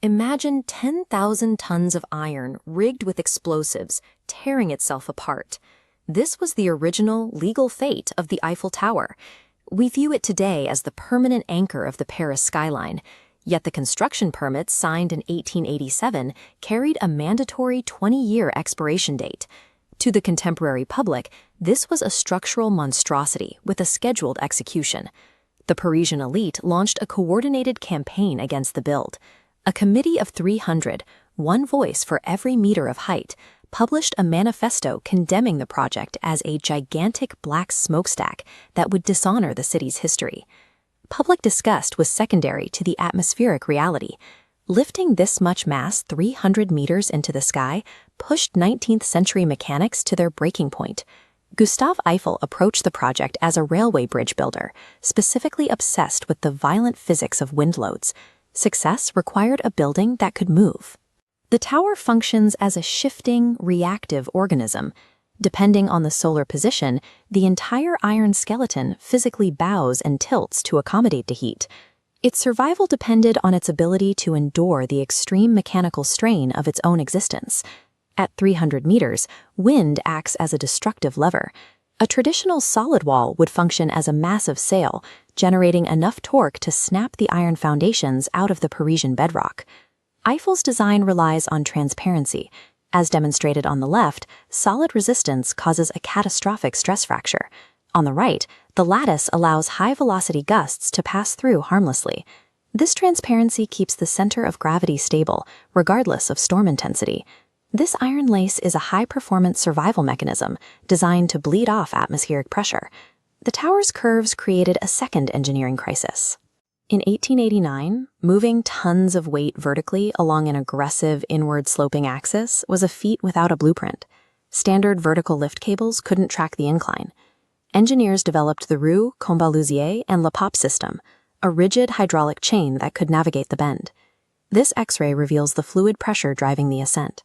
Imagine 10,000 tons of iron rigged with explosives, tearing itself apart. This was the original legal fate of the Eiffel Tower. We view it today as the permanent anchor of the Paris skyline. Yet the construction permits signed in 1887 carried a mandatory 20-year expiration date. To the contemporary public, this was a structural monstrosity with a scheduled execution. The Parisian elite launched a coordinated campaign against the build. A committee of 300, one voice for every meter of height, published a manifesto condemning the project as a gigantic black smokestack that would dishonor the city's history. Public disgust was secondary to the atmospheric reality. Lifting this much mass 300 meters into the sky pushed 19th-century mechanics to their breaking point. Gustave Eiffel approached the project as a railway bridge builder, specifically obsessed with the violent physics of wind loads. Success required a building that could move. The tower functions as a shifting, reactive organism. Depending on the solar position, the entire iron skeleton physically bows and tilts to accommodate the heat. Its survival depended on its ability to endure the extreme mechanical strain of its own existence. At 300 meters, wind acts as a destructive lever. A traditional solid wall would function as a massive sail, generating enough torque to snap the iron foundations out of the Parisian bedrock. Eiffel's design relies on transparency. As demonstrated on the left, solid resistance causes a catastrophic stress fracture. On the right, the lattice allows high-velocity gusts to pass through harmlessly. This transparency keeps the center of gravity stable, regardless of storm intensity. This iron lace is a high-performance survival mechanism designed to bleed off atmospheric pressure. The tower's curves created a second engineering crisis. In 1889, moving tons of weight vertically along an aggressive inward-sloping axis was a feat without a blueprint. Standard vertical lift cables couldn't track the incline. Engineers developed the Roux, Combaluzier, and Lapop system, a rigid hydraulic chain that could navigate the bend. This X-ray reveals the fluid pressure driving the ascent.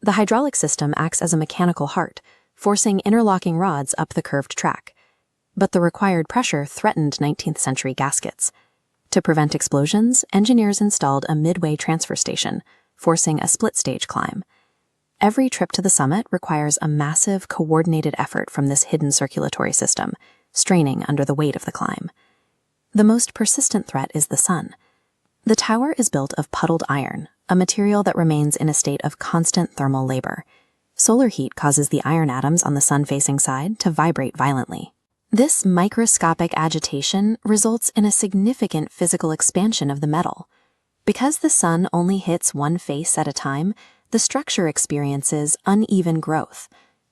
The hydraulic system acts as a mechanical heart, forcing interlocking rods up the curved track. But the required pressure threatened 19th-century gaskets. To prevent explosions, engineers installed a midway transfer station, forcing a split-stage climb. Every trip to the summit requires a massive, coordinated effort from this hidden circulatory system, straining under the weight of the climb. The most persistent threat is the sun. The tower is built of puddled iron, a material that remains in a state of constant thermal labor. Solar heat causes the iron atoms on the sun-facing side to vibrate violently. This microscopic agitation results in a significant physical expansion of the metal. Because the sun only hits one face at a time, the structure experiences uneven growth.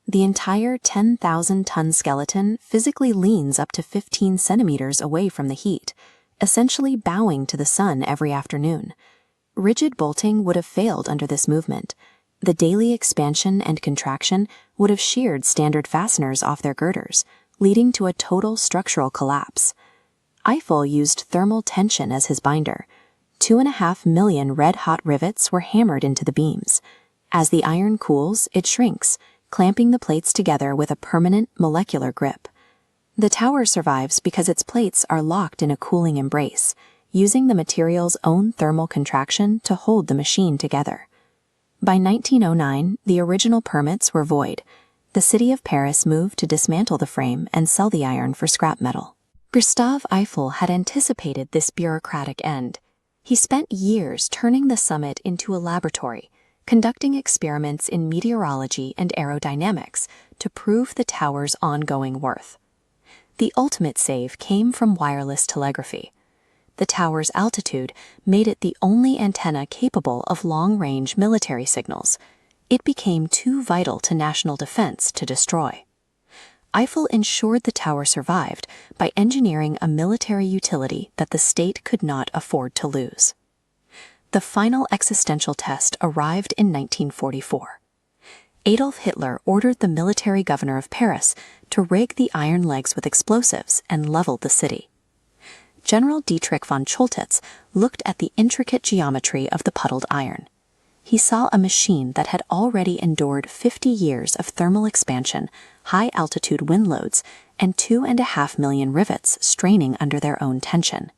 The entire 10,000-ton skeleton physically leans up to 15 centimeters away from the heat, essentially bowing to the sun every afternoon. Rigid bolting would have failed under this movement. The daily expansion and contraction would have sheared standard fasteners off their girders, leading to a total structural collapse. Eiffel used thermal tension as his binder. 2.5 million red-hot rivets were hammered into the beams. As the iron cools, it shrinks, clamping the plates together with a permanent molecular grip. The tower survives because its plates are locked in a cooling embrace, using the material's own thermal contraction to hold the machine together. By 1909, the original permits were void. The city of Paris moved to dismantle the frame and sell the iron for scrap metal. Gustave Eiffel had anticipated this bureaucratic end. He spent years turning the summit into a laboratory, conducting experiments in meteorology and aerodynamics to prove the tower's ongoing worth. The ultimate save came from wireless telegraphy. The tower's altitude made it the only antenna capable of long-range military signals. It became too vital to national defense to destroy. Eiffel ensured the tower survived by engineering a military utility that the state could not afford to lose. The final existential test arrived in 1944. Adolf Hitler ordered the military governor of Paris to rig the iron legs with explosives and leveled the city. General Dietrich von Choltitz looked at the intricate geometry of the puddled iron. He saw a machine that had already endured 50 years of thermal expansion, high-altitude wind loads, and 2.5 million rivets straining under their own tension.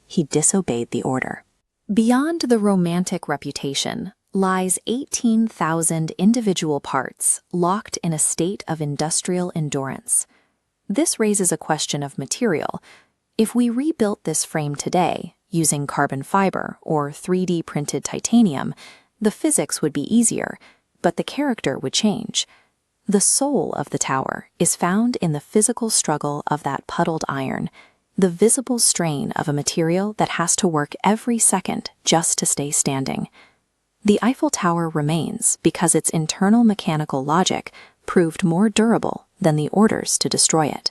He disobeyed the order. Beyond the romantic reputation lies 18,000 individual parts locked in a state of industrial endurance. This raises a question of material. If we rebuilt this frame today, using carbon fiber or 3D printed titanium, the physics would be easier, but the character would change. The soul of the tower is found in the physical struggle of that puddled iron, the visible strain of a material that has to work every second just to stay standing. The Eiffel Tower remains because its internal mechanical logic proved more durable than the orders to destroy it.